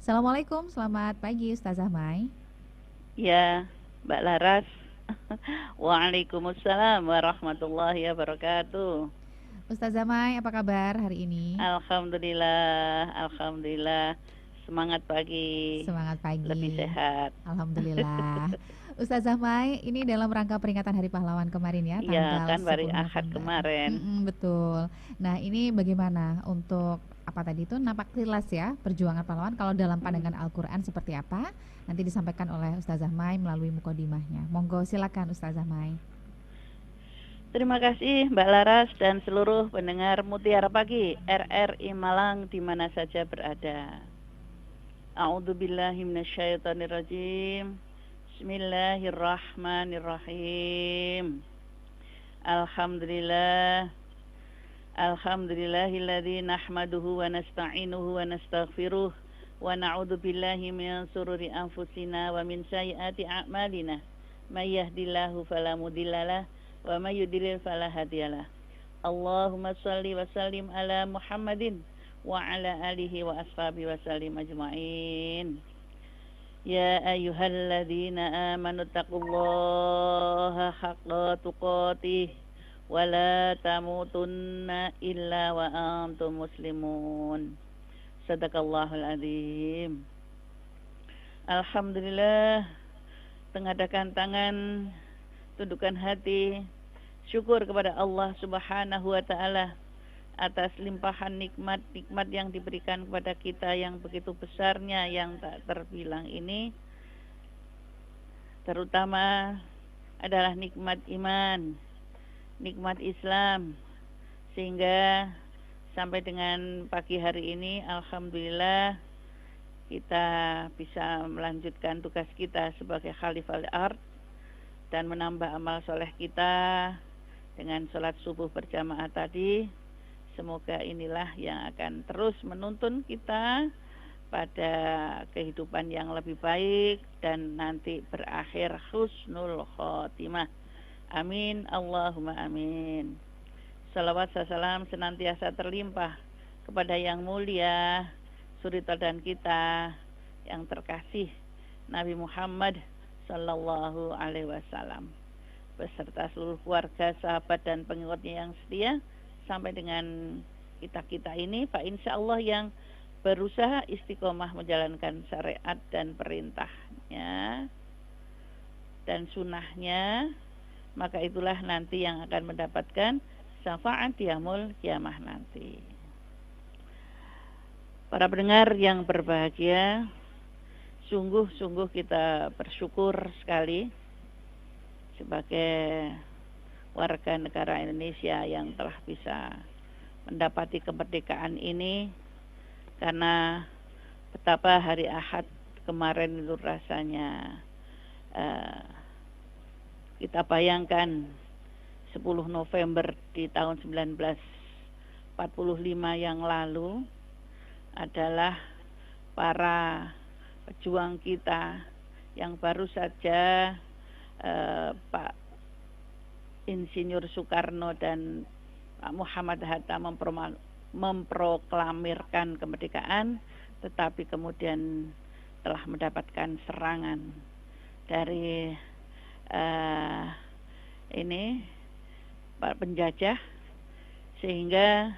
Assalamualaikum, selamat pagi Ustazah Mai. Ya, Mbak Laras. Waalaikumsalam warahmatullahi wabarakatuh. Ustazah Mai, apa kabar hari ini? Alhamdulillah, alhamdulillah. Semangat pagi, Semangat lebih pagi. sehat. Alhamdulillah. Ustazah Mai, ini dalam rangka peringatan Hari Pahlawan kemarin ya, Ya, tanggal kan hari 10 Ahad November. kemarin. Betul. Nah, ini bagaimana untuk apa tadi itu napak tilas ya perjuangan pahlawan kalau dalam pandangan Al-Qur'an seperti apa? Nanti disampaikan oleh Ustazah Mai melalui mukodimahnya. Monggo silakan Ustazah Mai. Terima kasih Mbak Laras dan seluruh pendengar Mutiara Pagi RRI Malang di mana saja berada. A'udzubillahi minasyaitonirrajim. Bismillahirrahmanirrahim. Alhamdulillah. Alhamdulillahilladzi nahmaduhu wa nasta'inuhu wa nastaghfiruh wa na'udzu billahi min shururi anfusina wa min sayyiati a'malina. May yahdihillahu fala mudhillalah wa may yudlil fala hadiyalah. Allahumma shalli wa sallim ala Muhammadin wa ala alihi wa ashabihi wa sallim ajma'in. Ya ayyuhalladzina amanu taqullaha haqqa tuqatih wa la tamutunna illa wa antum muslimun. Sadaqallahul azim. Alhamdulillah, tengadakan tangan, tundukkan hati, syukur kepada Allah Subhanahu wa taala atas limpahan nikmat-nikmat yang diberikan kepada kita yang begitu besarnya, yang tak terbilang ini. Terutama adalah nikmat iman, nikmat Islam, sehingga sampai dengan pagi hari ini alhamdulillah kita bisa melanjutkan tugas kita sebagai khalifah al-ard dan menambah amal soleh kita dengan sholat subuh berjamaah tadi. Semoga inilah yang akan terus menuntun kita pada kehidupan yang lebih baik dan nanti berakhir husnul khotimah. Amin, Allahumma amin. Salawat salam senantiasa terlimpah kepada yang mulia, suri teladan kita yang terkasih, Nabi Muhammad Sallallahu Alaihi Wasallam, beserta seluruh keluarga, sahabat dan pengikutnya yang setia, sampai dengan kita ini, Pak Insya Allah yang berusaha istiqomah menjalankan syariat dan perintahnya dan sunnahnya, maka itulah nanti yang akan mendapatkan syafaat yaumul kiamah nanti. Para pendengar yang berbahagia, sungguh-sungguh kita bersyukur sekali sebagai warga negara Indonesia yang telah bisa mendapati kemerdekaan ini, karena betapa hari Ahad kemarin itu rasanya kita bayangkan 10 November di tahun 1945 yang lalu adalah para pejuang kita yang baru saja Pak Insinyur Soekarno dan Pak Muhammad Hatta memproklamirkan kemerdekaan, tetapi kemudian telah mendapatkan serangan dari para penjajah, sehingga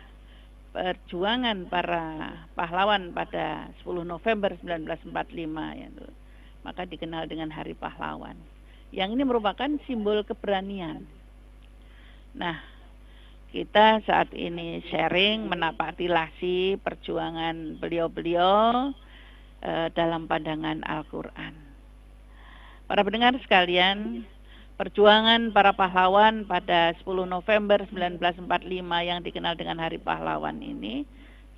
perjuangan para pahlawan pada 10 November 1945 itu maka dikenal dengan Hari Pahlawan, yang ini merupakan simbol keberanian. Nah, kita saat ini sharing menapaktilasi perjuangan beliau-beliau dalam pandangan Al-Quran. Para pendengar sekalian, perjuangan para pahlawan pada 10 November 1945 yang dikenal dengan Hari Pahlawan ini,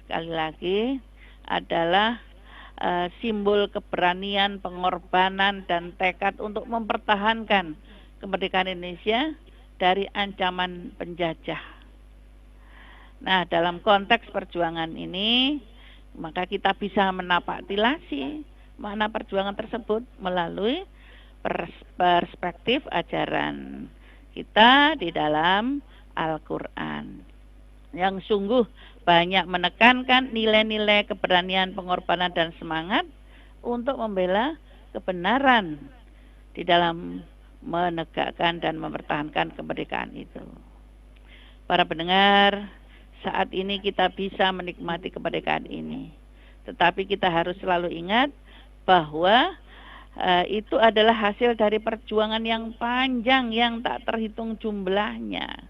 sekali lagi, adalah simbol keberanian, pengorbanan, dan tekad untuk mempertahankan kemerdekaan Indonesia dari ancaman penjajah. Nah, dalam konteks perjuangan ini, maka kita bisa menapaktilasi makna perjuangan tersebut melalui perspektif ajaran kita di dalam Al-Quran, yang sungguh banyak menekankan nilai-nilai keberanian, pengorbanan, dan semangat untuk membela kebenaran di dalam menegakkan dan mempertahankan kemerdekaan itu. Para pendengar, saat ini kita bisa menikmati kemerdekaan ini. Tetapi kita harus selalu ingat bahwa itu adalah hasil dari perjuangan yang panjang yang tak terhitung jumlahnya.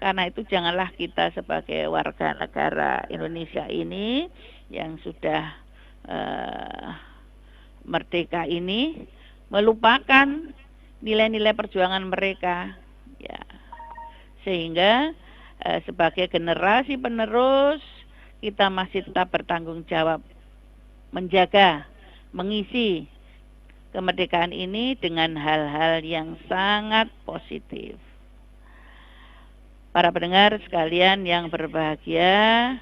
Karena itu janganlah kita sebagai warga negara Indonesia ini yang sudah merdeka ini melupakan nilai-nilai perjuangan mereka, ya. Sehingga sebagai generasi penerus kita masih tetap bertanggung jawab menjaga, mengisi kemerdekaan ini dengan hal-hal yang sangat positif. Para pendengar sekalian yang berbahagia,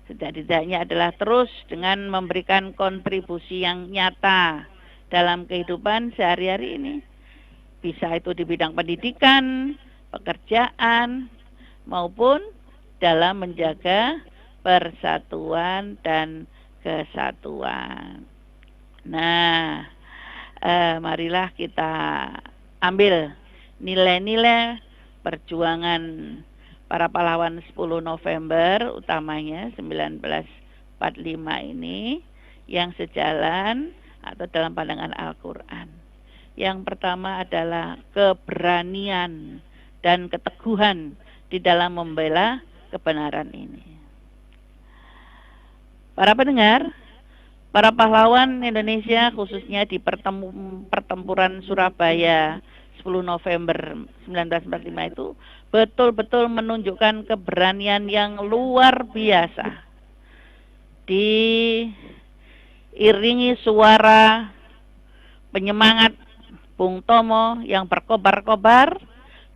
setidak-tidaknya adalah terus dengan memberikan kontribusi yang nyata dalam kehidupan sehari-hari ini. Bisa itu di bidang pendidikan, pekerjaan, maupun dalam menjaga persatuan dan kesatuan. Nah, marilah kita ambil nilai-nilai perjuangan para pahlawan 10 November, utamanya 1945 ini, yang sejalan atau dalam pandangan Al-Quran. Yang pertama adalah keberanian dan keteguhan di dalam membela kebenaran ini. Para pendengar, para pahlawan Indonesia khususnya di pertempuran Surabaya 10 November 1945 itu betul-betul menunjukkan keberanian yang luar biasa. Diiringi suara penyemangat Bung Tomo yang berkobar-kobar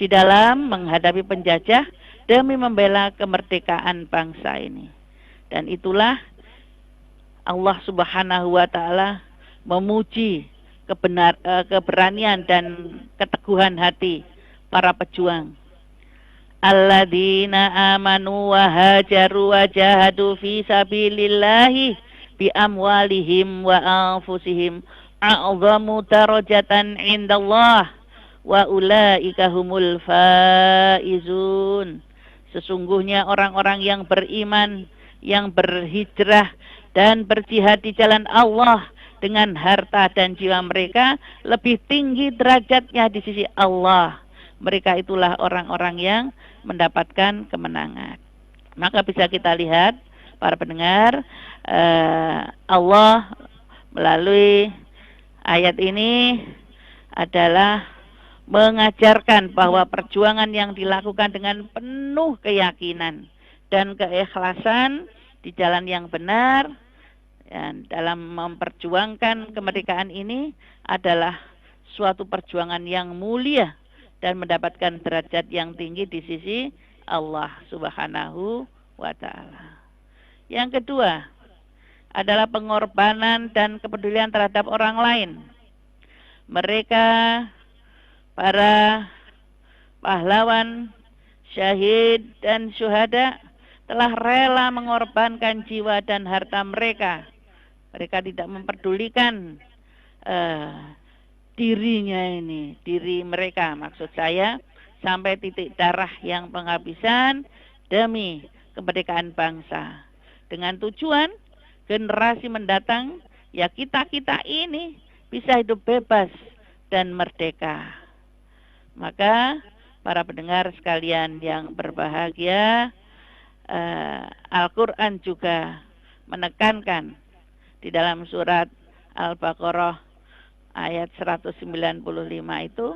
di dalam menghadapi penjajah demi membela kemerdekaan bangsa ini. Dan itulah Allah Subhanahu wa taala memuji keberanian dan keteguhan hati para pejuang. Alladzina amanu wa hajaru wa jahadu fi sabilillahi bi amwalihim wa anfusihim a'zamu darajatan indallah wa ulaika humul faizun. Sesungguhnya orang-orang yang beriman, yang berhijrah dan berjihad di jalan Allah dengan harta dan jiwa mereka lebih tinggi derajatnya di sisi Allah. Mereka itulah orang-orang yang mendapatkan kemenangan. Maka bisa kita lihat, para pendengar, Allah melalui ayat ini adalah mengajarkan bahwa perjuangan yang dilakukan dengan penuh keyakinan dan keikhlasan di jalan yang benar dan dalam memperjuangkan kemerdekaan ini adalah suatu perjuangan yang mulia dan mendapatkan derajat yang tinggi di sisi Allah Subhanahu wa taala. Yang kedua adalah pengorbanan dan kepedulian terhadap orang lain. Mereka para pahlawan, syahid dan syuhada telah rela mengorbankan jiwa dan harta mereka. Mereka tidak memperdulikan diri mereka, maksud saya, sampai titik darah yang penghabisan demi kemerdekaan bangsa. Dengan tujuan generasi mendatang, ya kita ini bisa hidup bebas dan merdeka. Maka para pendengar sekalian yang berbahagia, Al-Quran juga menekankan di dalam surat Al-Baqarah ayat 195 itu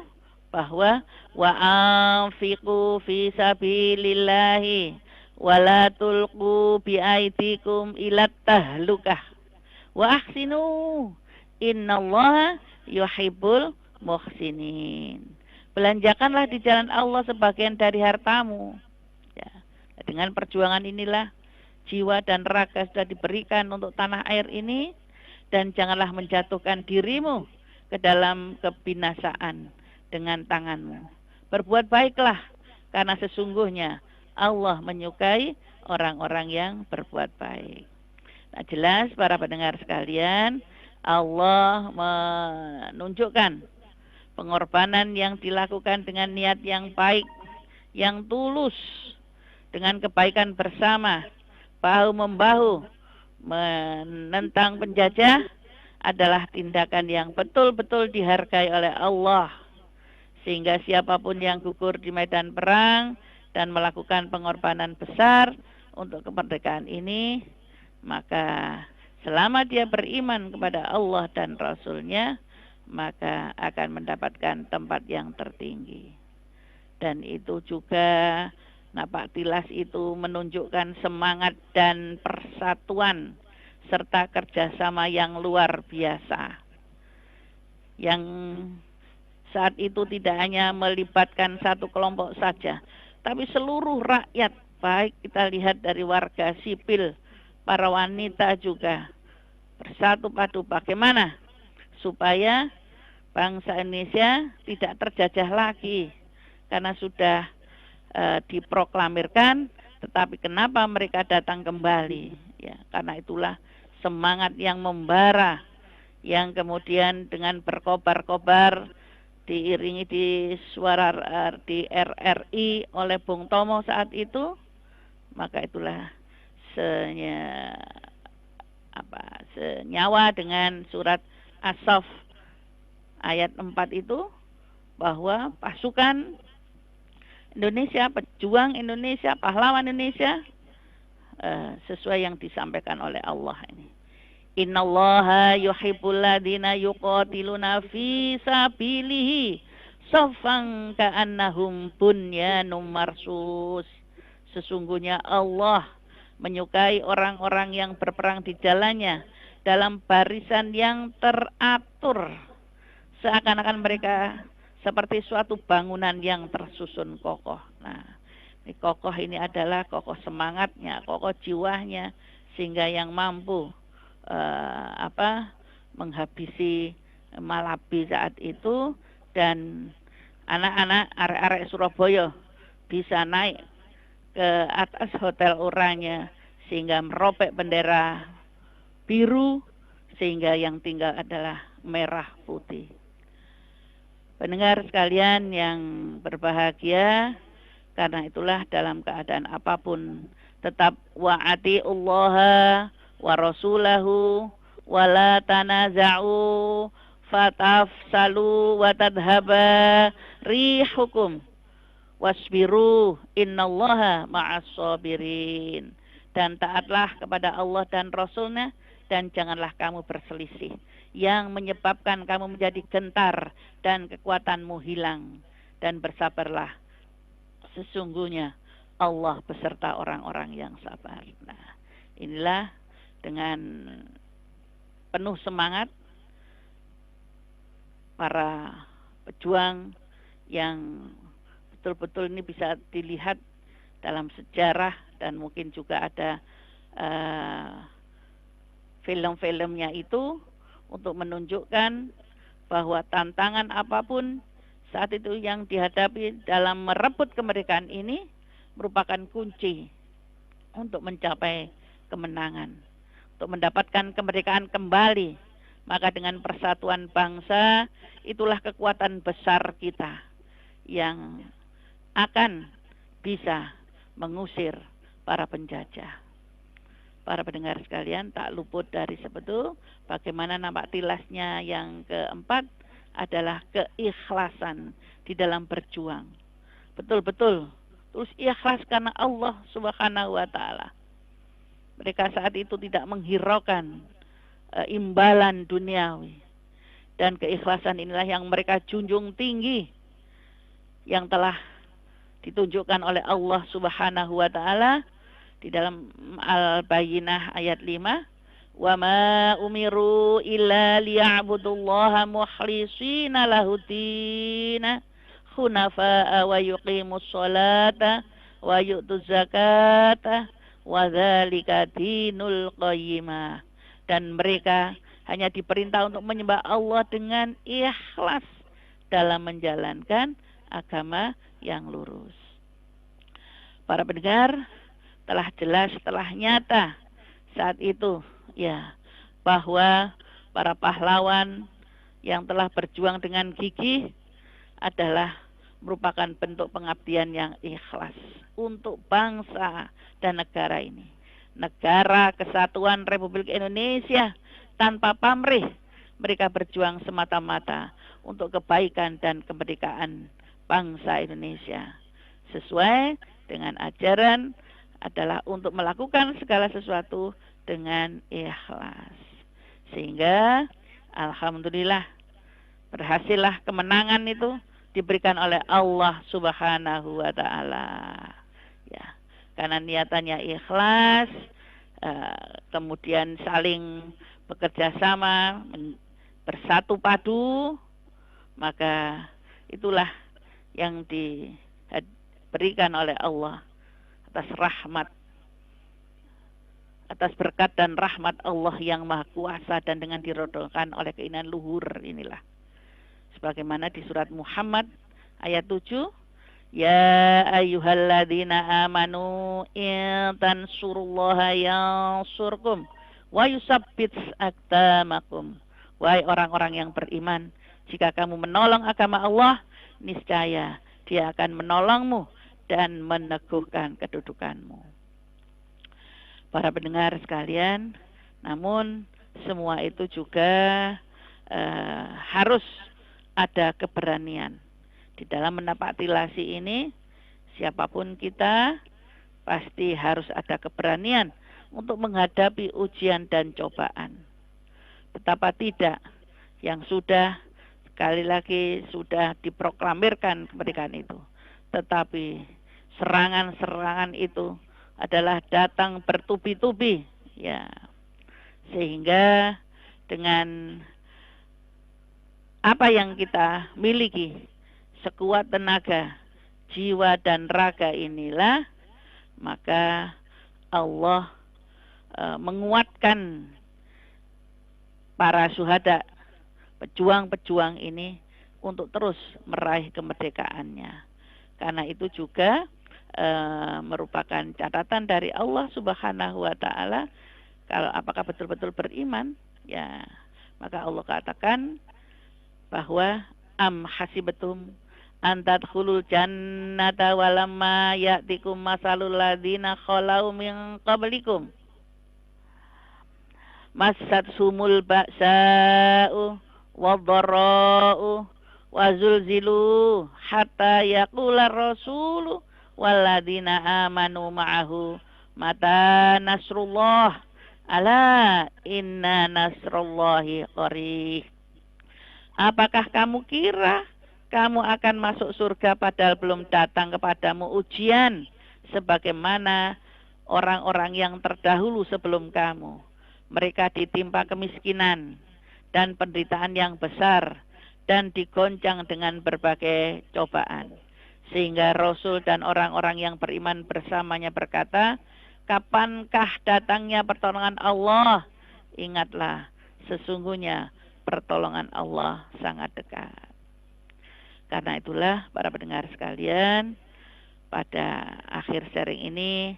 bahwa wa anfiqu fi sabilillahi wa la tulqu bi aidikum ilat tahlukah wa ahsinu innallaha yuhibbul muhsinin. Belanjakanlah di jalan Allah sebagian dari hartamu. Ya. Dengan perjuangan inilah jiwa dan raga sudah diberikan untuk tanah air ini, dan janganlah menjatuhkan dirimu ke dalam kebinasaan dengan tanganmu. Berbuat baiklah, karena sesungguhnya Allah menyukai orang-orang yang berbuat baik. Nah, jelas para pendengar sekalian, Allah menunjukkan pengorbanan yang dilakukan dengan niat yang baik, yang tulus, dengan kebaikan bersama, bahu-membahu, menentang penjajah adalah tindakan yang betul-betul dihargai oleh Allah. Sehingga siapapun yang gugur di medan perang dan melakukan pengorbanan besar untuk kemerdekaan ini, maka selama dia beriman kepada Allah dan Rasul-Nya, maka akan mendapatkan tempat yang tertinggi. Dan itu juga napak tilas itu menunjukkan semangat dan persatuan serta kerjasama yang luar biasa, yang saat itu tidak hanya melibatkan satu kelompok saja, tapi seluruh rakyat, baik kita lihat dari warga sipil, para wanita juga bersatu padu bagaimana supaya bangsa Indonesia tidak terjajah lagi, karena sudah diproklamirkan, tetapi kenapa mereka datang kembali? Ya, karena itulah semangat yang membara, yang kemudian dengan berkobar-kobar diiringi di suara di RRI oleh Bung Tomo saat itu, maka itulah senyawa dengan surat As-Saff ayat 4 itu, bahwa pasukan Indonesia, pejuang Indonesia, pahlawan Indonesia, sesuai yang disampaikan oleh Allah ini. Innallaha yuhibbul ladzina yuqatiluna fi sabilihi saffan ka'annahum bunyanun marsus. Sesungguhnya Allah menyukai orang-orang yang berperang di jalannya dalam barisan yang teratur, seakan-akan mereka seperti suatu bangunan yang tersusun kokoh. Nah, kokoh ini adalah kokoh semangatnya, kokoh jiwanya, sehingga yang mampu menghabisi Malabi saat itu, dan anak-anak arek-arek Surabaya bisa naik ke atas Hotel Oranye sehingga merobek bendera biru, sehingga yang tinggal adalah merah putih. Pendengar sekalian yang berbahagia, karena itulah dalam keadaan apapun tetap wa'ati'ullaha wa rasulahu wa la tanaza'u fatafsalu wa tadhaba rihukum wasbiru innallaha ma'as sabirin. Dan taatlah kepada Allah dan Rasulnya, dan janganlah kamu berselisih, yang menyebabkan kamu menjadi gentar dan kekuatanmu hilang. Dan bersabarlah, sesungguhnya Allah beserta orang-orang yang sabar. Nah, inilah dengan penuh semangat para pejuang yang betul-betul ini bisa dilihat dalam sejarah, dan mungkin juga ada film-filmnya itu untuk menunjukkan bahwa tantangan apapun saat itu yang dihadapi dalam merebut kemerdekaan ini merupakan kunci untuk mencapai kemenangan, untuk mendapatkan kemerdekaan kembali. Maka dengan persatuan bangsa, itulah kekuatan besar kita yang akan bisa mengusir para penjajah. Para pendengar sekalian, tak luput dari sebetulnya bagaimana nampak tilasnya yang keempat adalah keikhlasan di dalam berjuang. Betul-betul terus ikhlas karena Allah Subhanahu wa taala. Mereka saat itu tidak menghiraukan imbalan duniawi, dan keikhlasan inilah yang mereka junjung tinggi, yang telah ditunjukkan oleh Allah Subhanahu wa taala di dalam Al-Bayyinah ayat 5, wa ma umiru illa liya'budullaha mukhlishina lahud-din hunafa'a wa yuqimus sholata wa yu'tuz zakata wa dzalika dinul qayyimah. Dan mereka hanya diperintah untuk menyembah Allah dengan ikhlas dalam menjalankan agama yang lurus. Para pendengar, telah jelas, telah nyata saat itu ya, bahwa para pahlawan yang telah berjuang dengan gigih adalah merupakan bentuk pengabdian yang ikhlas untuk bangsa dan negara ini. Negara Kesatuan Republik Indonesia tanpa pamrih, mereka berjuang semata-mata untuk kebaikan dan kemerdekaan bangsa Indonesia. Sesuai dengan ajaran adalah untuk melakukan segala sesuatu dengan ikhlas. Sehingga alhamdulillah berhasillah kemenangan itu diberikan oleh Allah Subhanahu wa taala. Ya, karena niatannya ikhlas, kemudian saling bekerja sama, bersatu padu, maka itulah yang diberikan oleh Allah atas rahmat, atas berkat dan rahmat Allah yang Maha Kuasa, dan dengan dirodolkan oleh keinginan luhur inilah. Sebagaimana di surat Muhammad ayat 7, ya ayyuhalladzina amanu in tansurullaha yansurkum wa yusabbit aqdamakum. Wahai orang-orang yang beriman, jika kamu menolong agama Allah, niscaya Dia akan menolongmu dan meneguhkan kedudukanmu. Para pendengar sekalian, namun semua itu juga harus ada keberanian. Di dalam menapaki lasi ini, siapapun kita pasti harus ada keberanian untuk menghadapi ujian dan cobaan. Betapa tidak yang sudah, sekali lagi sudah diproklamirkan kemerdekaan itu, tetapi serangan-serangan itu adalah datang bertubi-tubi, ya, sehingga dengan apa yang kita miliki, sekuat tenaga, jiwa dan raga inilah, maka Allah menguatkan para syuhada, pejuang-pejuang ini untuk terus meraih kemerdekaannya. Karena itu juga merupakan catatan dari Allah Subhanahu wa taala, kalau apakah betul-betul beriman, ya, maka Allah katakan bahwa am hasibatum an tadkhulul jannata walamma ya'tikum masalul ladzina khalau min qablikum massatsumul ba'sa'u wadh-dharra'u wa zulzilu hatta yaqular rasulu walladzina amanu ma'ahu mata nasrullah ala inna nasrullahi qarib. Apakah kamu kira kamu akan masuk surga padahal belum datang kepadamu ujian sebagaimana orang-orang yang terdahulu sebelum kamu? Mereka ditimpa kemiskinan dan penderitaan yang besar dan digoncang dengan berbagai cobaan. Sehingga Rasul dan orang-orang yang beriman bersamanya berkata, kapankah datangnya pertolongan Allah? Ingatlah, sesungguhnya pertolongan Allah sangat dekat. Karena itulah para pendengar sekalian, pada akhir sharing ini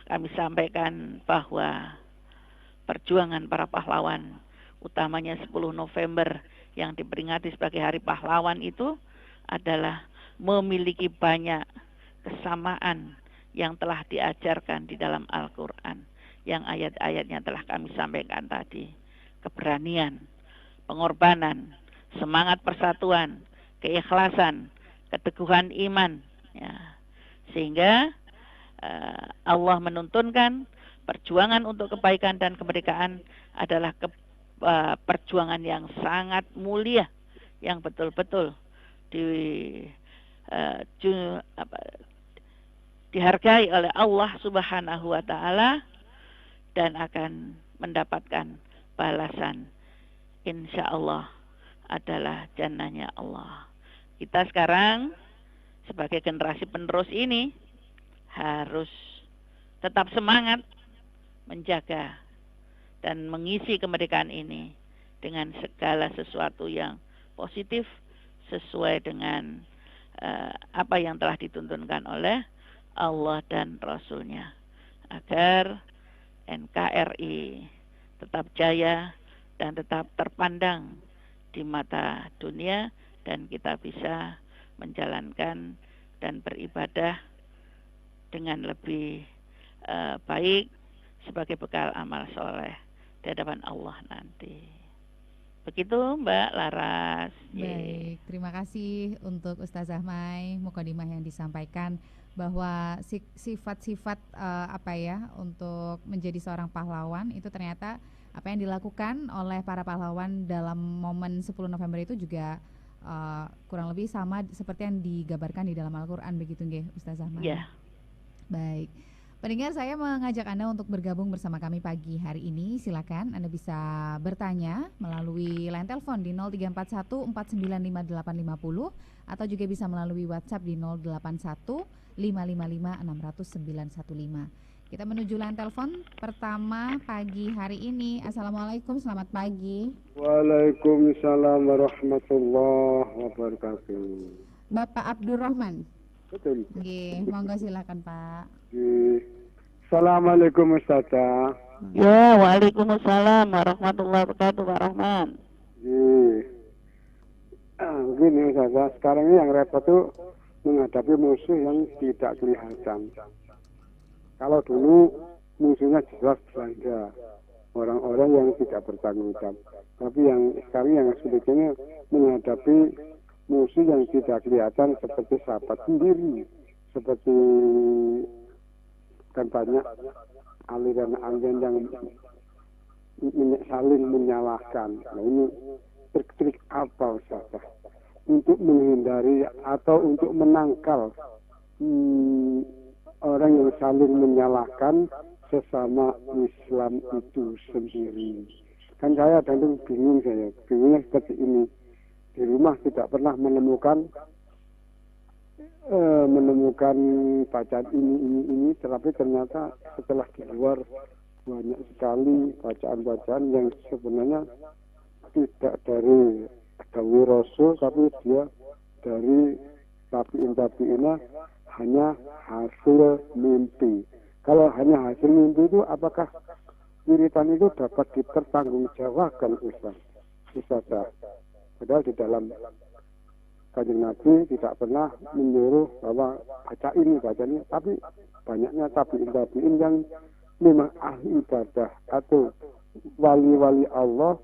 kami sampaikan bahwa perjuangan para pahlawan, utamanya 10 November yang diperingati sebagai Hari Pahlawan itu adalah memiliki banyak kesamaan yang telah diajarkan di dalam Al-Quran, yang ayat-ayatnya telah kami sampaikan tadi. Keberanian, pengorbanan, semangat persatuan, keikhlasan, keteguhan iman, ya. Sehingga Allah menuntunkan perjuangan untuk kebaikan dan kemerdekaan adalah perjuangan yang sangat mulia, yang betul-betul dihargai oleh Allah Subhanahu wa taala dan akan mendapatkan balasan, insya Allah adalah jannahnya Allah. Kita sekarang sebagai generasi penerus ini harus tetap semangat menjaga dan mengisi kemerdekaan ini dengan segala sesuatu yang positif sesuai dengan apa yang telah dituntunkan oleh Allah dan Rasulnya, agar NKRI tetap jaya dan tetap terpandang di mata dunia, dan kita bisa menjalankan dan beribadah dengan lebih baik sebagai bekal amal soleh di hadapan Allah nanti. Begitu Mbak Laras. Baik, terima kasih untuk Ustazah Mai mukadimah yang disampaikan bahwa sifat-sifat apa ya untuk menjadi seorang pahlawan itu ternyata apa yang dilakukan oleh para pahlawan dalam momen 10 November itu juga kurang lebih sama seperti yang digambarkan di dalam Al-Qur'an, begitu nggih Ustazah Mai? Ya. Baik. Pendengar, saya mengajak Anda untuk bergabung bersama kami pagi hari ini. Silakan Anda bisa bertanya melalui line telepon di 0341 495850 atau juga bisa melalui WhatsApp di 081 555 600 915. Kita menuju line telepon pertama pagi hari ini. Assalamualaikum, selamat pagi. Waalaikumsalam warahmatullahi wabarakatuh. Bapak Abdurrahman. Betul. Nggih, monggo silakan Pak. Assalamualaikum Ustazah. Ya, waalaikumsalam warahmatullahi wabarakatuh Pak Rahman. Gini Ustazah, sekarang ini yang repot tuh menghadapi musuh yang tidak kelihatan. Kalau dulu musuhnya jelas belanja, orang-orang yang tidak bertanggung jawab. Tapi yang sekarang yang sebetulnya menghadapi musuh yang tidak kelihatan seperti sahabat sendiri, seperti kan banyak aliran-aliran yang saling menyalahkan. Nah, ini trik-trik apa Ustazah untuk menghindari atau untuk menangkal orang yang saling menyalahkan sesama Islam itu sendiri? Kan saya kadang bingungnya seperti ini. Di rumah tidak pernah menemukan bacaan ini, tetapi ternyata setelah di luar banyak sekali bacaan-bacaan yang sebenarnya tidak dari dawuh Rasul, tapi dia dari tabi'in hanya hasil mimpi. Kalau hanya hasil mimpi itu, apakah wiritan itu dapat dipertanggungjawabkan Ustazah? Padahal di dalam Kanjeng Nabi tidak pernah menyuruh bahwa baca ini, tapi banyaknya tabi'in yang memang ahli ibadah atau wali-wali Allah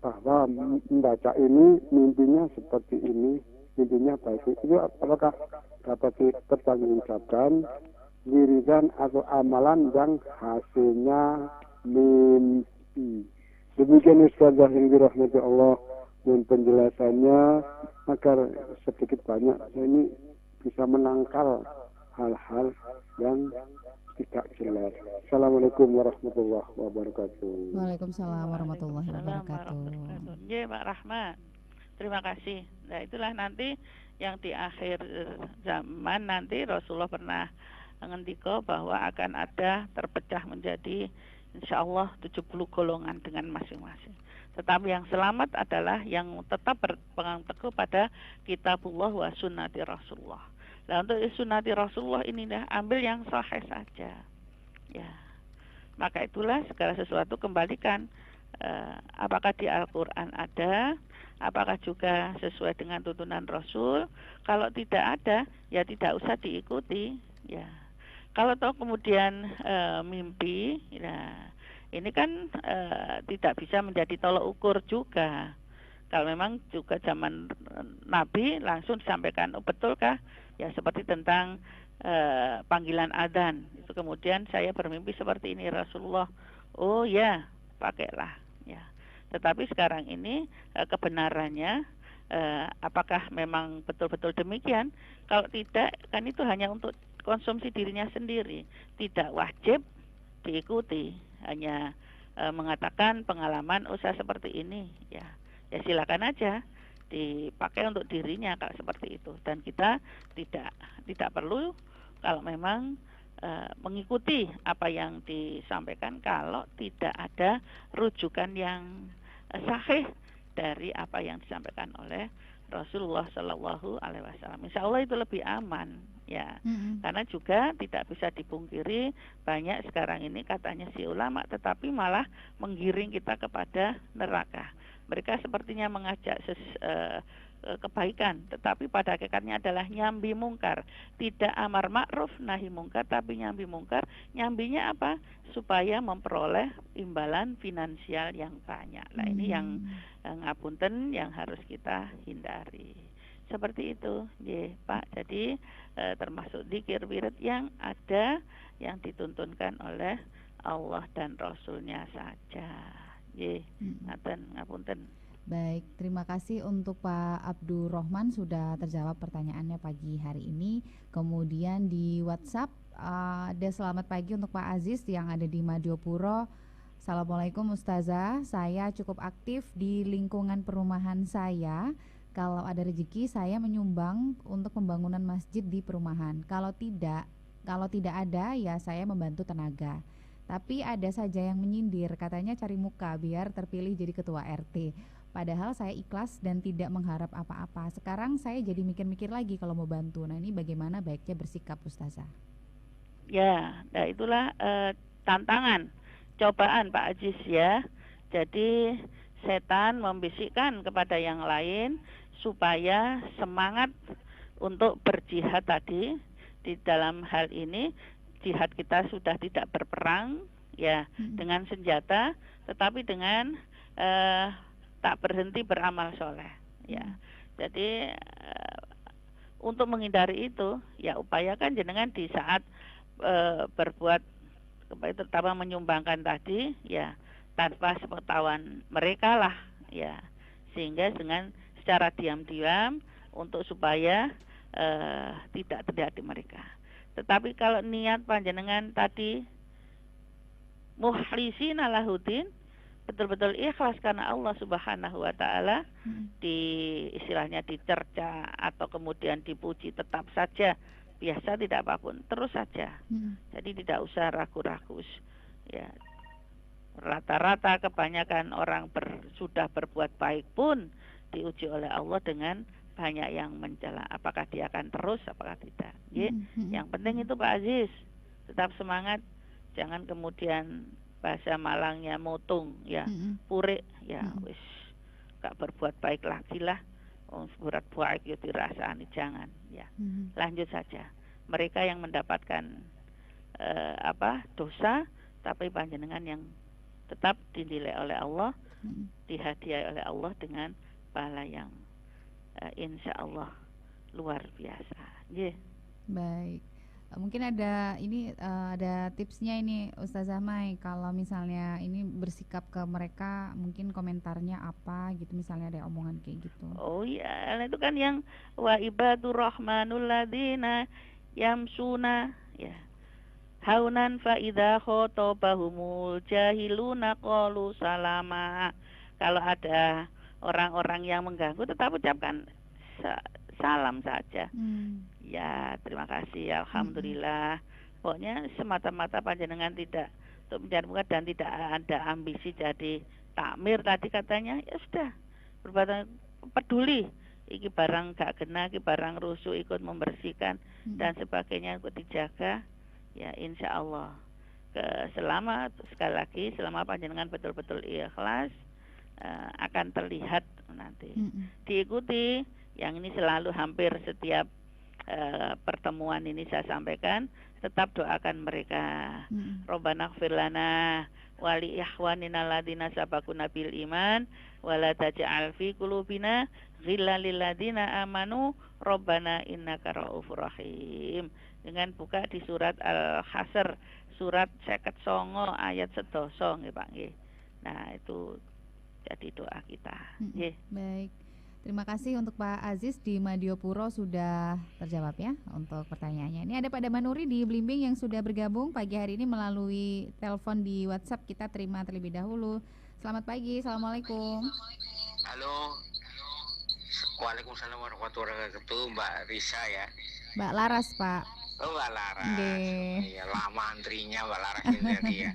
bahwa membaca ini mimpinya seperti ini, mimpinya baik. Itu apakah dapat dipertanggungjawabkan wiridan atau amalan yang hasilnya mimpi? Demikian Ustazah yang dirahmati Allah, dan penjelasannya agar sedikit banyak saya ini bisa menangkal hal-hal yang tidak jelas. Assalamualaikum warahmatullahi wabarakatuh. Waalaikumsalam warahmatullahi wabarakatuh. Ya Pak Rahman, terima kasih. Nah itulah nanti yang di akhir zaman nanti Rasulullah pernah ngendika bahwa akan ada terpecah menjadi insya Allah 70 golongan dengan masing-masing. Tetapi yang selamat adalah yang tetap berpegang teguh pada kitabullah wa sunnati Rasulullah. Nah untuk sunnati Rasulullah ini ambil yang sahih saja. Ya, maka itulah segala sesuatu kembalikan. Apakah di Al-Quran ada, apakah juga sesuai dengan tuntunan Rasul. Kalau tidak ada, ya tidak usah diikuti. Ya, kalau toh kemudian mimpi, ya ini kan tidak bisa menjadi tolok ukur juga. Kalau memang juga zaman Nabi langsung disampaikan, oh betulkah? Ya seperti tentang panggilan adzan. Itu kemudian saya bermimpi seperti ini Rasulullah. Oh ya, pakailah. Ya. Tetapi sekarang ini kebenarannya apakah memang betul-betul demikian? Kalau tidak, kan itu hanya untuk konsumsi dirinya sendiri. Tidak wajib diikuti, hanya mengatakan pengalaman usaha seperti ini, ya silakan aja dipakai untuk dirinya kalau seperti itu. Dan kita tidak perlu kalau memang mengikuti apa yang disampaikan kalau tidak ada rujukan yang sahih dari apa yang disampaikan oleh Rasulullah Shallallahu Alaihi Wasallam. Insya Allah itu lebih aman ya, Mm-mm. karena juga tidak bisa dipungkiri banyak sekarang ini katanya si ulama, tetapi malah menggiring kita kepada neraka. Mereka sepertinya mengajak kebaikan, tetapi pada hakikatnya adalah nyambi mungkar, tidak amar ma'ruf nahi mungkar, tapi nyambi mungkar. Nyambinya apa? Supaya memperoleh imbalan finansial yang banyak. Nah ini yang ngapunten yang harus kita hindari. Seperti itu, ya Pak. Jadi termasuk dzikir wirid yang ada yang dituntunkan oleh Allah dan Rasulnya saja. Ya, ngapunten. Baik, terima kasih untuk Pak Abdurrahman sudah terjawab pertanyaannya pagi hari ini. Kemudian di WhatsApp ada selamat pagi untuk Pak Aziz yang ada di Madiopuro. Assalamualaikum Ustazah, saya cukup aktif di lingkungan perumahan saya. Kalau ada rezeki saya menyumbang untuk pembangunan masjid di perumahan. Kalau tidak ada ya saya membantu tenaga. Tapi ada saja yang menyindir, katanya cari muka biar terpilih jadi ketua RT. Padahal saya ikhlas dan tidak mengharap apa-apa. Sekarang saya jadi mikir-mikir lagi kalau mau bantu. Nah ini bagaimana baiknya bersikap Ustazah? Ya, nah itulah tantangan, cobaan Pak Aziz ya. Jadi setan membisikkan kepada yang lain supaya semangat untuk berjihad tadi. Di dalam hal ini jihad kita sudah tidak berperang ya dengan senjata, tetapi dengan tak berhenti beramal soleh ya. Jadi untuk menghindari itu ya upayakan jenengan di saat berbuat terutama menyumbangkan tadi ya tanpa sepengetahuan mereka lah ya, sehingga dengan secara diam-diam untuk supaya tidak terjadi mereka. Tetapi kalau niat panjenengan tadi mukhlisina lahudin, betul-betul ikhlas karena Allah Subhanahu wa taala, di istilahnya dicerca atau kemudian dipuji tetap saja biasa, tidak apapun, terus saja. Jadi tidak usah ragu-ragu. Ya. Rata-rata kebanyakan orang sudah berbuat baik pun diuji oleh Allah dengan banyak yang mencela. Apakah dia akan terus, apakah tidak? Yang penting itu Pak Aziz, tetap semangat, jangan kemudian bahasa Malangnya motung ya, purik ya, wis gak berbuat baik lagi lah, berbuat baik ya dirasani, jangan ya. Lanjut saja. Mereka yang mendapatkan dosa, tapi panjenengan yang tetap dinilai oleh Allah, dihadiahi oleh Allah dengan pahala yang insya Allah luar biasa. Yeah. Baik, mungkin ada tipsnya ini Ustazah Mai, kalau misalnya ini bersikap ke mereka, mungkin komentarnya apa gitu, misalnya ada omongan kayak gitu. Oh iya, itu kan yang wa ibadur rahmanul ladzina yamsuna ya haunan fa idza khotabahumul jahiluna qalu salama. Kalau ada orang-orang yang mengganggu tetap ucapkan salam saja. Ya, terima kasih, alhamdulillah. Pokoknya semata-mata panjenengan tidak untuk mencari muka dan tidak ada ambisi jadi takmir tadi katanya, ya sudah berbuat peduli. Iki barang gak kena, iki barang rusuh, ikut membersihkan dan sebagainya, ikut dijaga. Ya insya Allah selama sekali lagi selama panjenengan betul-betul ikhlas akan terlihat nanti. Diikuti, yang ini selalu hampir setiap pertemuan ini saya sampaikan, tetap doakan mereka. Robbana ighfir lana wa li ikhwanina alladziina sabaquna bil iman wa la taj'al fi qulubina ghillan lil ladziina amanu Robbana innaka ra'ufur rahim. Dengan buka di surat Al-Hasr, surat 59 ayat 11 nggih Pak nggih. Nah, itu jadi doa kita. Baik. Terima kasih untuk Pak Aziz di Madiopuro sudah terjawab ya untuk pertanyaannya. Ini ada Pak Damanuri di Blimbing yang sudah bergabung pagi hari ini melalui telepon di WhatsApp, kita terima terlebih dahulu. Selamat pagi, Assalamualaikum. Halo. Waalaikumsalam warahmatullahi wabarakatuh, Mbak Risa ya. Mbak Laras, Pak. Oh, Mbak Laras. Iya, lama antrinya Mbak Laras ini tadi ya.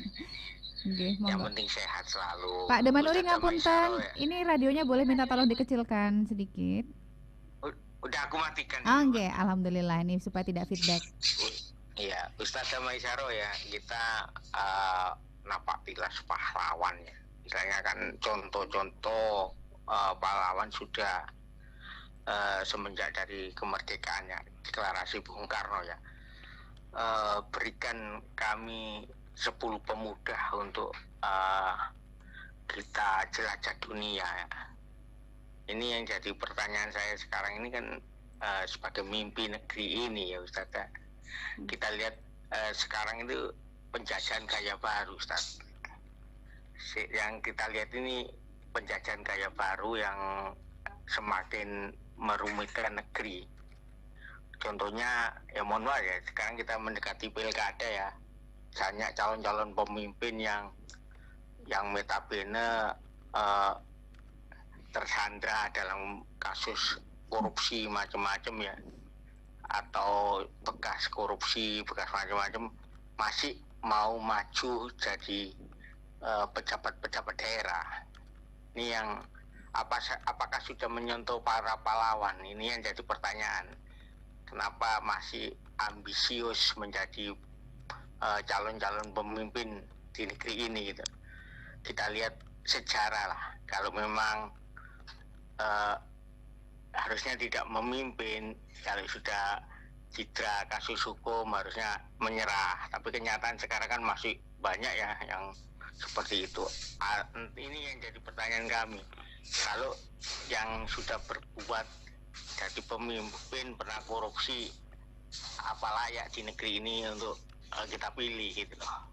Yang penting sehat selalu. Pak Damanuri ngapunten, ini radionya boleh minta tolong dikecilkan sedikit. Udah aku matikan. Oke, alhamdulillah ini supaya tidak feedback. Iya, Ustazah Maisaro ya, kita napaktilas pahlawan ya. Misalnya kan contoh-contoh pahlawan sudah semenjak dari kemerdekaannya, deklarasi Bung Karno ya. Berikan kami 10 pemuda untuk kita jelajah dunia ya. Ini yang jadi pertanyaan saya sekarang ini kan sebagai mimpi negeri ini ya Ustaz. Kita lihat sekarang itu penjajahan gaya baru Ustaz. Yang kita lihat ini penjajahan gaya baru yang semakin merumitkan negeri. Contohnya ya mohon maaf ya, sekarang kita mendekati pilkada ya. Banyak calon-calon pemimpin yang notabene tersandra dalam kasus korupsi macam-macam ya, atau bekas korupsi, bekas macam-macam, masih mau maju jadi pejabat-pejabat daerah. Ini yang apakah sudah menyentuh para pahlawan? Ini yang jadi pertanyaan. Kenapa masih ambisius menjadi calon-calon pemimpin di negeri ini gitu? Kita lihat sejarah lah. Kalau memang harusnya tidak memimpin, kalau sudah cedera kasus hukum harusnya menyerah, tapi kenyataan sekarang kan masih banyak ya yang seperti itu. Ini yang jadi pertanyaan kami, kalau yang sudah berbuat jadi pemimpin pernah korupsi, apa layak di negeri ini untuk kita pilih gitu loh.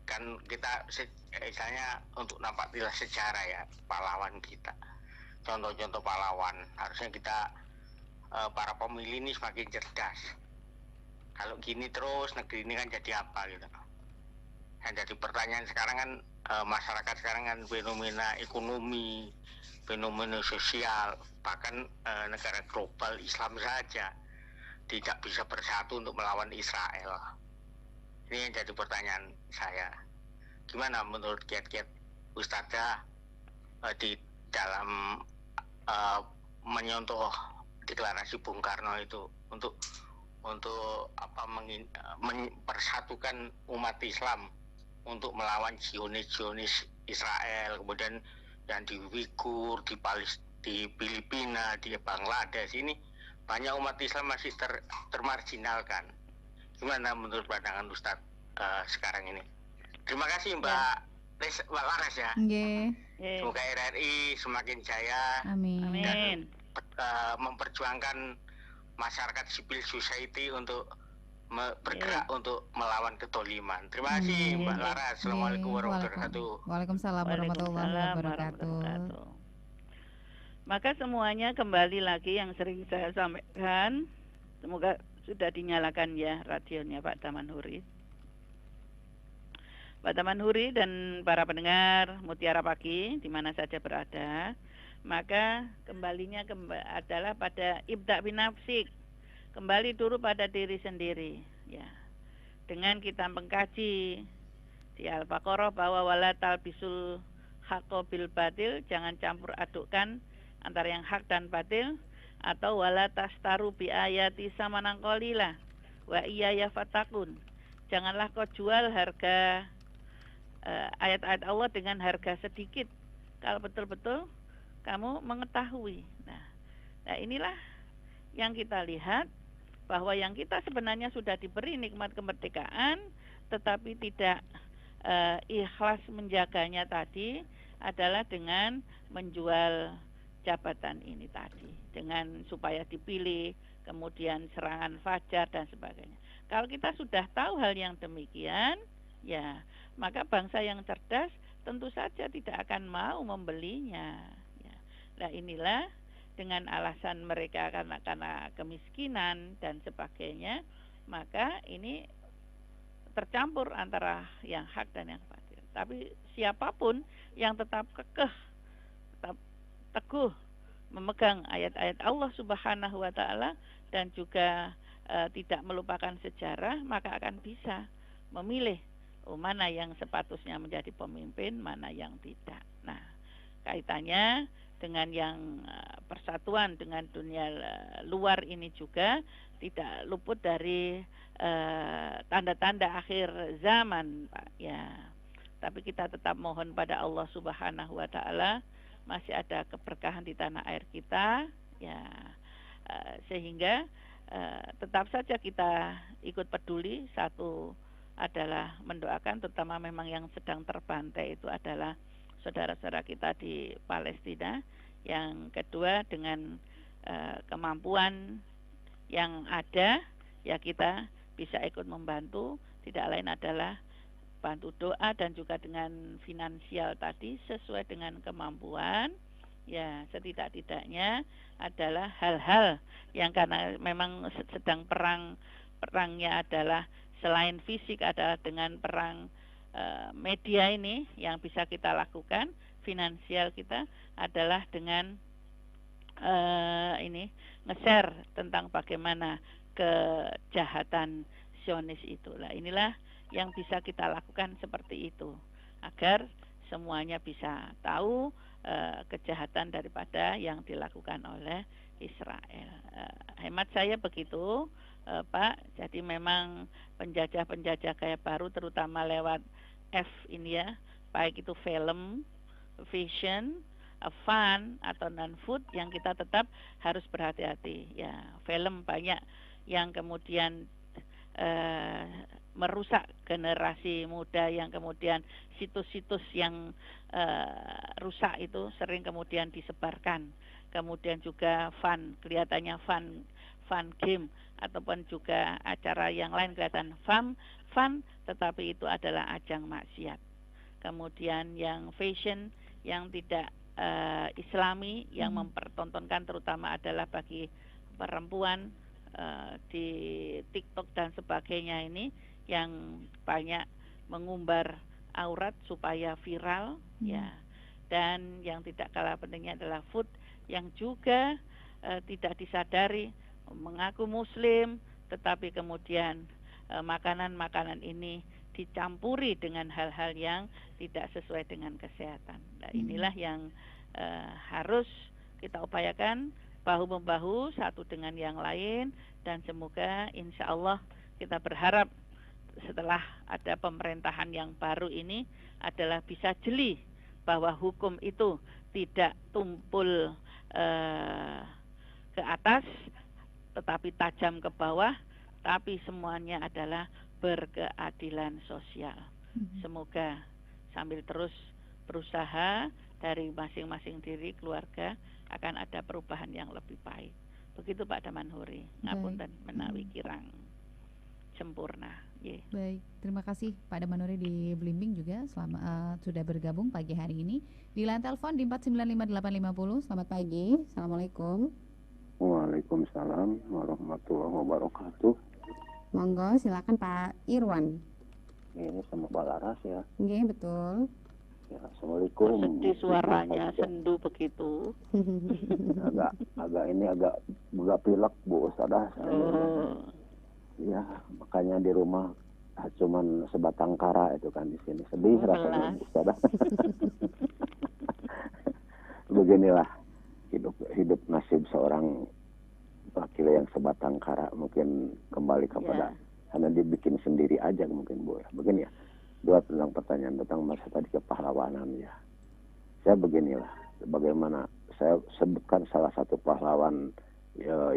Kan kita misalnya untuk nampaklah sejarah ya pahlawan kita, contoh-contoh pahlawan, harusnya kita para pemilih ini semakin cerdas. Kalau gini terus negeri ini kan jadi apa gitu. Yang jadi pertanyaan sekarang kan masyarakat sekarang kan fenomena ekonomi, fenomena sosial, bahkan negara global Islam saja tidak bisa bersatu untuk melawan Israel. Ini yang jadi pertanyaan saya. Gimana menurut kiat-kiat Ustazah di dalam menyontoh deklarasi Bung Karno itu untuk mempersatukan umat Islam untuk melawan Zionis Israel, kemudian yang di Uighur, di Filipina, di Bangladesh, ini banyak umat Islam masih termarginalkan. Gimana menurut pandangan Ustadz sekarang ini? Terima kasih Mbak Laras ya. Semoga RRI semakin jaya. Amin. Amin. Memperjuangkan masyarakat civil society untuk bergerak untuk melawan ketoliman. Terima kasih Mbak Laras. Assalamualaikum warahmatullahi wabarakatuh. Waalaikumsalam warahmatullahi wabarakatuh. Maka semuanya kembali lagi yang sering saya sampaikan. Semoga sudah dinyalakan ya radionya Pak Taman Huri. Pak Taman Huri dan para pendengar Mutiara Pagi di mana saja berada, maka kembalinya adalah pada ibda' binafsik. Kembali dulu pada diri sendiri ya. Dengan kita mengkaji di Al-Baqarah bahwa wala talbisul haqqo bil batil, jangan campur adukkan antara yang hak dan batil, atau wala tastaru bi ayati samanan qalila wa iyaya fatakun. Janganlah kau jual harga ayat-ayat Allah dengan harga sedikit kalau betul-betul kamu mengetahui. Nah inilah yang kita lihat, bahwa yang kita sebenarnya sudah diberi nikmat kemerdekaan tetapi tidak ikhlas menjaganya tadi adalah dengan menjual jabatan ini tadi, dengan supaya dipilih, kemudian serangan fajar dan sebagainya. Kalau kita sudah tahu hal yang demikian, ya maka bangsa yang cerdas tentu saja tidak akan mau membelinya. Ya. Nah inilah dengan alasan mereka karena kemiskinan dan sebagainya, maka ini tercampur antara yang hak dan yang batil. Tapi siapapun yang tetap kekeh, tetap teguh memegang ayat-ayat Allah Subhanahu wa taala dan juga tidak melupakan sejarah, maka akan bisa memilih mana yang sepatutnya menjadi pemimpin, mana yang tidak. Nah, kaitannya dengan yang persatuan dengan dunia luar ini juga tidak luput dari tanda-tanda akhir zaman, Pak. Ya, tapi kita tetap mohon pada Allah Subhanahu wa taala masih ada keberkahan di tanah air kita, ya, sehingga tetap saja kita ikut peduli. Satu adalah mendoakan, terutama memang yang sedang terbantai itu adalah saudara-saudara kita di Palestina. Yang kedua, dengan kemampuan yang ada, ya kita bisa ikut membantu. Tidak lain adalah bantu doa dan juga dengan finansial tadi sesuai dengan kemampuan. Ya, setidak-tidaknya adalah hal-hal yang karena memang sedang perangnya adalah selain fisik adalah dengan perang media ini, yang bisa kita lakukan finansial kita adalah dengan ini nge-share tentang bagaimana kejahatan Zionis itu. Lah, inilah yang bisa kita lakukan seperti itu agar semuanya bisa tahu kejahatan daripada yang dilakukan oleh Israel. Hemat saya begitu, Pak. Jadi memang penjajah-penjajah kayak baru terutama lewat F ini ya, baik itu film, fashion, fun atau non-food, yang kita tetap harus berhati-hati. Ya, film banyak yang kemudian merusak generasi muda, yang kemudian situs-situs yang rusak itu sering kemudian disebarkan. Kemudian juga fun, kelihatannya fun game, ataupun juga acara yang lain kelihatan fun, tetapi itu adalah ajang maksiat. Kemudian yang fashion yang tidak Islami yang mempertontonkan terutama adalah bagi perempuan di TikTok dan sebagainya ini, yang banyak mengumbar aurat supaya viral, ya. Dan yang tidak kalah pentingnya adalah food yang juga tidak disadari mengaku muslim, tetapi kemudian makanan-makanan ini dicampuri dengan hal-hal yang tidak sesuai dengan kesehatan. Nah, inilah yang harus kita upayakan bahu-membahu satu dengan yang lain, dan semoga insya Allah kita berharap setelah ada pemerintahan yang baru ini adalah bisa jeli bahwa hukum itu tidak tumpul ke atas tetapi tajam ke bawah, tapi semuanya adalah berkeadilan sosial. Semoga sambil terus berusaha dari masing-masing diri keluarga akan ada perubahan yang lebih baik. Begitu Pak Damanhuri. Ngapunten menawi kirang sempurna. Yeah. Baik, terima kasih Pak Damanhuri di Blimbing juga sudah bergabung pagi hari ini di line telepon di 4958850. Selamat pagi. Assalamualaikum. Waalaikumsalam warahmatullahi wabarakatuh. Monggo, silakan Pak Irwan. Ini sama Pak Laras ya. Iya, betul. Ya, assalamualaikum. Sedih suaranya, sendu begitu. agak pilek Bu Ustadzah. Ya, makanya di rumah cuman sebatang kara itu kan di sini. Sedih rasanya Bu Ustadzah. Beginilah hidup nasib seorang laki-laki yang sebatang kara, mungkin kembali kepada karena dibikin sendiri aja mungkin Bu ya. Begini ya, dua tentang pertanyaan tentang masa tadi kepahlawanan ya. Saya beginilah, bagaimana saya sebutkan salah satu pahlawan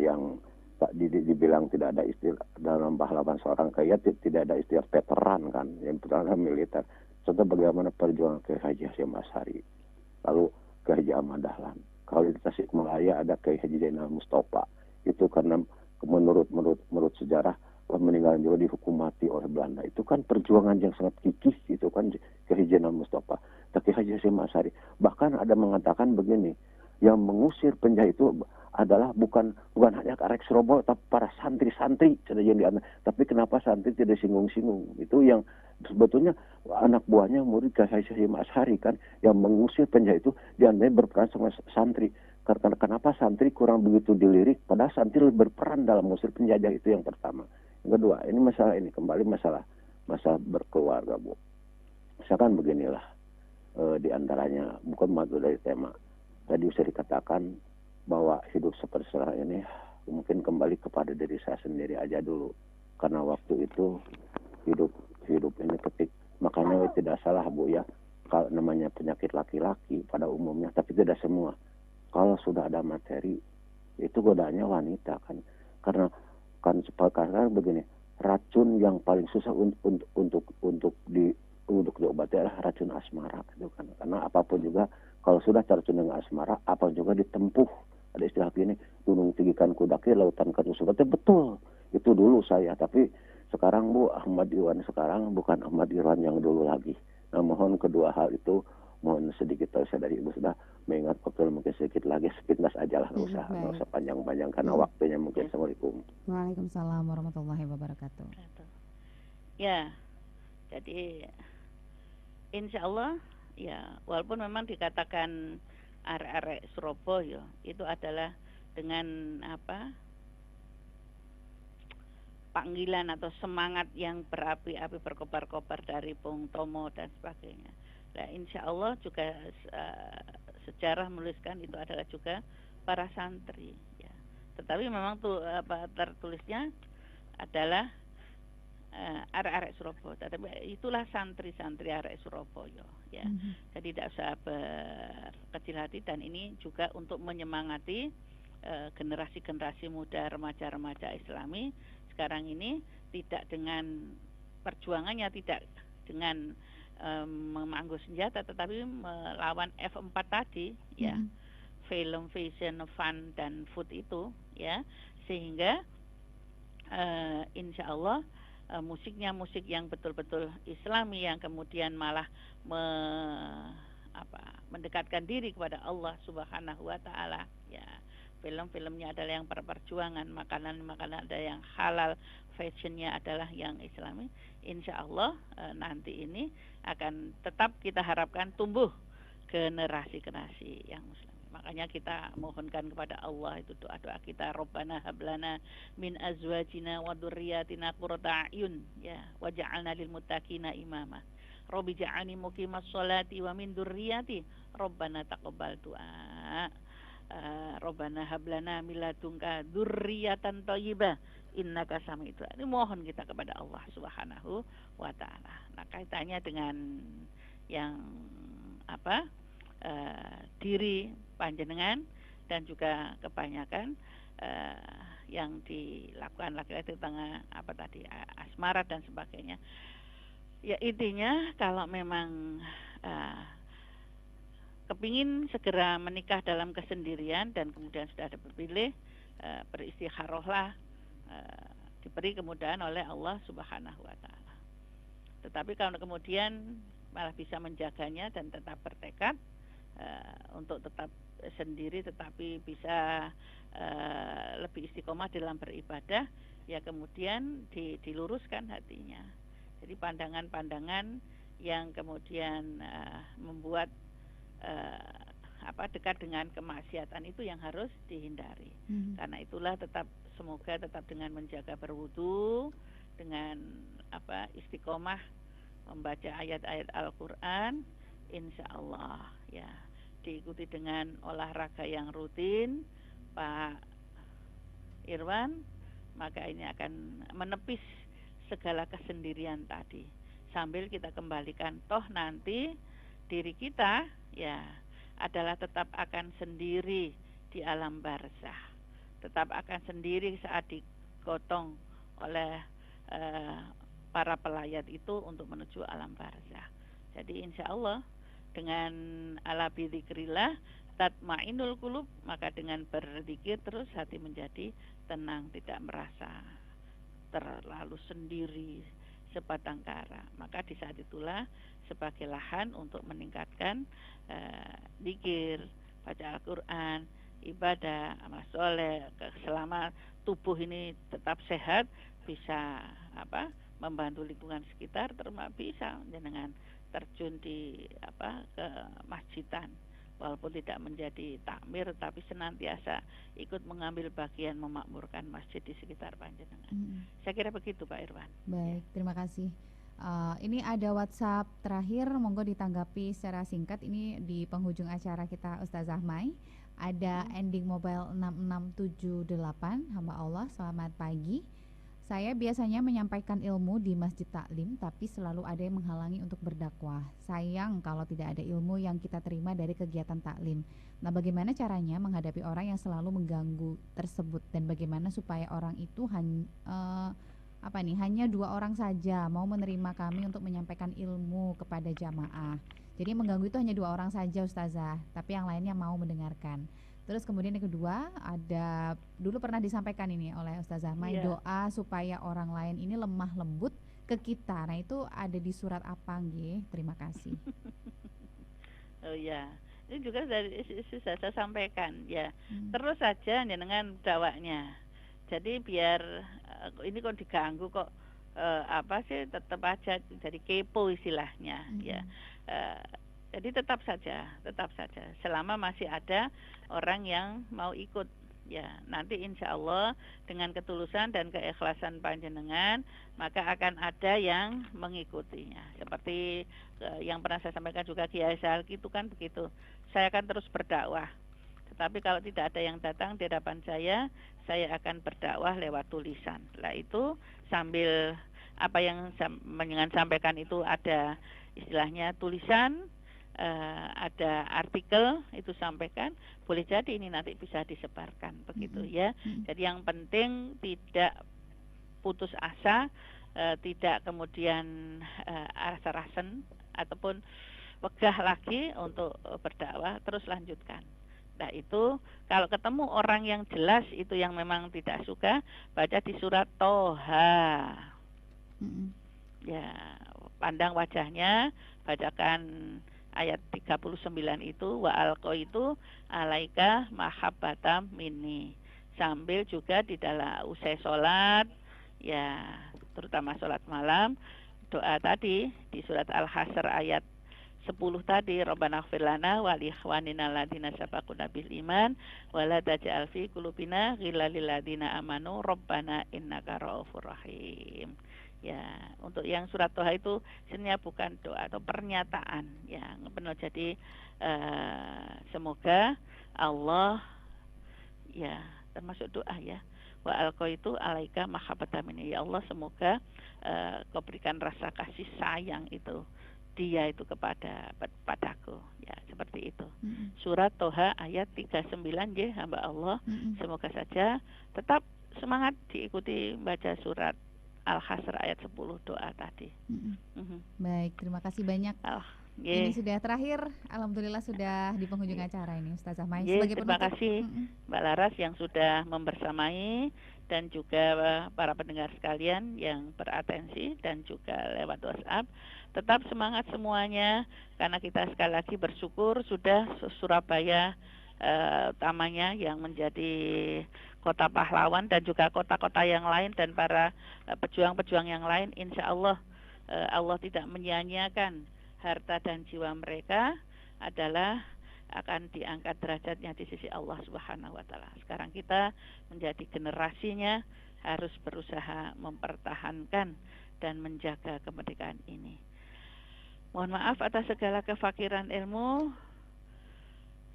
yang tak dibilang tidak ada istilah dalam pahlawan seorang kaya, tidak ada istilah veteran kan, yang pertama militer. Contoh bagaimana perjuangan Kiai Haji Hasyim Asy'ari, lalu Kiai Haji Ahmad Dahlan. Kalau di Tasikmalaya ada Kiai Haji Zainal Mustafa, itu karena menurut sejarah meninggal juga dihukum mati oleh Belanda. Itu kan perjuangan yang sangat kikih, itu kan Kiai Haji Zainal Mustafa. Tapi Haji Hasyim Asy'ari bahkan ada mengatakan begini, yang mengusir penjajah itu adalah bukan hanya Karek Surabaya, tapi para santri-santri tapi kenapa santri tidak singgung-singgung? Itu yang sebetulnya anak buahnya murid Kiai Hasyim Asy'ari kan, yang mengusir penjajah itu diantaranya berperan sama santri. Karena kenapa santri kurang begitu dilirik, padahal santri berperan dalam mengusir penjajah, itu yang pertama. Yang kedua, ini kembali masalah berkeluarga Bu. Misalkan beginilah, di antaranya bukan matu dari tema tadi sudah dikatakan bahwa hidup seperti sekarang ini mungkin kembali kepada diri saya sendiri aja dulu, karena waktu itu hidup ini ketik. Makanya tidak salah Bu ya, kalau namanya penyakit laki-laki pada umumnya, tapi tidak semua. Kalau sudah ada materi itu godaannya wanita kan, karena kan sekarang begini, racun yang paling susah untuk diobati adalah racun asmara gitu kan. Karena apapun juga kalau sudah tercun dengan asmara, apa juga ditempuh. Ada istilah gini, gunung tinggikan kudaki, lautan kan susubatnya, betul. Itu dulu saya, tapi sekarang Bu, Ahmad Irwan sekarang bukan Ahmad Irwan yang dulu lagi. Nah, mohon kedua hal itu, mohon sedikit tahu saya dari Ibu sudah mengingat betul, mungkin sedikit lagi sepintas aja lah, nggak usah panjang-panjang karena waktunya mungkin. Assalamualaikum. Waalaikumsalam warahmatullahi wabarakatuh. Ya, jadi insya Allah ya, walaupun memang dikatakan arek-arek Surabaya itu adalah dengan panggilan atau semangat yang berapi-api, berkobar-kobar dari Bung Tomo dan sebagainya. Nah, insya Allah juga sejarah menuliskan itu adalah juga para santri ya. Tetapi memang tertulisnya adalah arek-arek Surabaya, tetapi itulah santri-santri arek Surabaya ya. Jadi tidak usah berkecil hati, dan ini juga untuk menyemangati generasi-generasi muda, remaja-remaja Islami sekarang ini, tidak dengan perjuangannya tidak dengan memanggu senjata, tetapi melawan F4 tadi ya, film, fashion, fun dan food itu ya, sehingga insya Allah musiknya musik yang betul-betul Islami, yang kemudian malah mendekatkan diri kepada Allah Subhanahu wa taala ya. Film-filmnya adalah yang perjuangan, makanan-makanan ada yang halal, fashionnya adalah yang Islami. Insya Allah nanti ini akan tetap kita harapkan tumbuh generasi-generasi yang Muslim. Makanya kita mohonkan kepada Allah itu doa-doa kita, Rabbana hablana min azwajina wa dzurriyyatina qurrata a'yun ya waj'alna lil muttaqina imama. Rabbi ja'alni muqimas sholati wa min dzurriyyati Rabbana taqabbal du'a. Rabbana hablana min ladunka dzurriyyatan thayyibah innaka sami'ud du'a. Ini mohon kita kepada Allah Subhanahu wa taala. Nah, kaitannya dengan yang diri panjenengan dan juga kebanyakan yang dilakukan laki-laki tentang asmara dan sebagainya. Ya, intinya kalau memang kepingin segera menikah dalam kesendirian dan kemudian sudah ada berpilih, beristikharahlah, diberi kemudahan oleh Allah Subhanahu wa taala. Tetapi kalau kemudian malah bisa menjaganya dan tetap bertekad untuk tetap sendiri tetapi bisa lebih istiqomah dalam beribadah, ya kemudian diluruskan hatinya. Jadi pandangan-pandangan yang kemudian membuat dekat dengan kemaksiatan itu yang harus dihindari. Karena itulah semoga tetap dengan menjaga berwudu, dengan istiqomah membaca ayat-ayat Al-Qur'an, insya Allah ya, diikuti dengan olahraga yang rutin Pak Irwan, maka ini akan menepis segala kesendirian tadi, sambil kita kembalikan toh nanti diri kita ya adalah tetap akan sendiri di alam barzah, tetap akan sendiri saat digotong oleh para pelayat itu untuk menuju alam barzah. Jadi insya Allah dengan ala bidzikrillah tatmainul qulub, maka dengan berzikir terus hati menjadi tenang, tidak merasa terlalu sendiri sebatang kara. Maka di saat itulah sebagai lahan untuk meningkatkan zikir, baca Al-Qur'an, ibadah, amal soleh, selama tubuh ini tetap sehat, bisa membantu lingkungan sekitar, termasuk bisa dengan terjun di ke masjidan, walaupun tidak menjadi takmir tapi senantiasa ikut mengambil bagian memakmurkan masjid di sekitar panjenengan. Saya kira begitu Pak Irwan. Baik, terima kasih Ini ada WhatsApp terakhir, monggo ditanggapi secara singkat. Ini di penghujung acara kita Ustazah Mai. Ada ending mobile 6678, hamba Allah, selamat pagi. Saya biasanya menyampaikan ilmu di Masjid Taklim, tapi selalu ada yang menghalangi untuk berdakwah. Sayang kalau tidak ada ilmu yang kita terima dari kegiatan taklim. Nah, bagaimana caranya menghadapi orang yang selalu mengganggu tersebut, dan bagaimana supaya orang itu hanya 2 orang saja mau menerima kami untuk menyampaikan ilmu kepada jamaah. Jadi mengganggu itu hanya 2 orang saja Ustazah, tapi yang lainnya mau mendengarkan. Terus kemudian yang kedua, ada dulu pernah disampaikan ini oleh Ustazah Mai, doa supaya orang lain ini lemah lembut ke kita. Nah, itu ada di surat apa nggih? Terima kasih. Oh ya, ini juga sudah saya sampaikan ya. Terus saja dengan dakwanya. Jadi biar ini kok diganggu kok tetap aja jadi kepo istilahnya ya. Jadi tetap saja selama masih ada orang yang mau ikut ya. Nanti insya Allah dengan ketulusan dan keikhlasan panjenengan maka akan ada yang mengikutinya. Seperti yang pernah saya sampaikan juga Kiai Salki itu kan begitu. Saya akan terus berdakwah. Tetapi kalau tidak ada yang datang di hadapan saya akan berdakwah lewat tulisan. Lah itu sambil apa yang dengan sampaikan itu ada istilahnya tulisan, ada artikel itu sampaikan, boleh jadi ini nanti bisa disebarkan begitu ya. Jadi yang penting tidak putus asa, tidak kemudian rasa-rasen ataupun wegah lagi untuk berdakwah, terus lanjutkan. Nah itu kalau ketemu orang yang jelas itu yang memang tidak suka, baca di surat Toha. Ya, pandang wajahnya, bacakan ayat 39 itu, wa alqa itu alaika mahabbatam minni. Sambil juga di dalam usai sholat ya, terutama sholat malam, doa tadi di surat Al-Hasr ayat 10 tadi, Rabbana ighfir lana wa li ikhwanina alladziina sabaquna bil iman wa la taj'al fi qulubina ghillan lil ladziina amanu rabbana innaka ra'ufur rahim. Ya, untuk yang surat Toha itu sebenarnya bukan doa atau pernyataan ya, benar. Jadi semoga Allah ya, termasuk doa ya, wa alqa itu alaika mahabbatan minni, ya Allah semoga kau berikan rasa kasih sayang itu dia itu padaku ya, seperti itu. Surat Toha ayat 39 ya, hamba Allah. Semoga saja tetap semangat diikuti baca surat Al-Hasr ayat 10 doa tadi. Baik, terima kasih banyak. Ini sudah terakhir, alhamdulillah sudah di penghujung acara ini Ustazah Mai. Sebagai terima kasih Mbak Laras yang sudah membersamai, dan juga para pendengar sekalian yang beratensi dan juga lewat WhatsApp. Tetap semangat semuanya, karena kita sekali lagi bersyukur sudah Surabaya utamanya yang menjadi kota pahlawan, dan juga kota-kota yang lain dan para pejuang-pejuang yang lain, insya Allah Allah tidak menyia-nyiakan harta dan jiwa mereka adalah akan diangkat derajatnya di sisi Allah Subhanahu wa taala. Sekarang kita menjadi generasinya harus berusaha mempertahankan dan menjaga kemerdekaan ini. Mohon maaf atas segala kefakiran ilmu.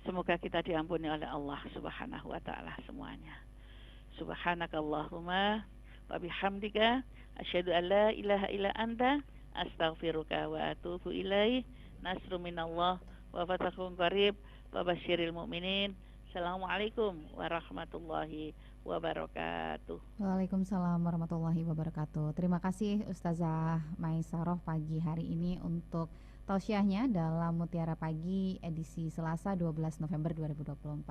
Semoga kita diampuni oleh Allah Subhanahu wa taala semuanya. Subhanakallahumma wa bihamdika asyhadu an la ilaha illa anta astaghfiruka wa atubu ilaih. Nasrun minallah wa fathun qarib wa basyiril mu'minin. Assalamualaikum warahmatullahi wabarakatuh. Waalaikumsalam warahmatullahi wabarakatuh. Terima kasih Ustazah Maisaroh pagi hari ini untuk tausiahnya dalam Mutiara Pagi edisi Selasa 12 November 2024.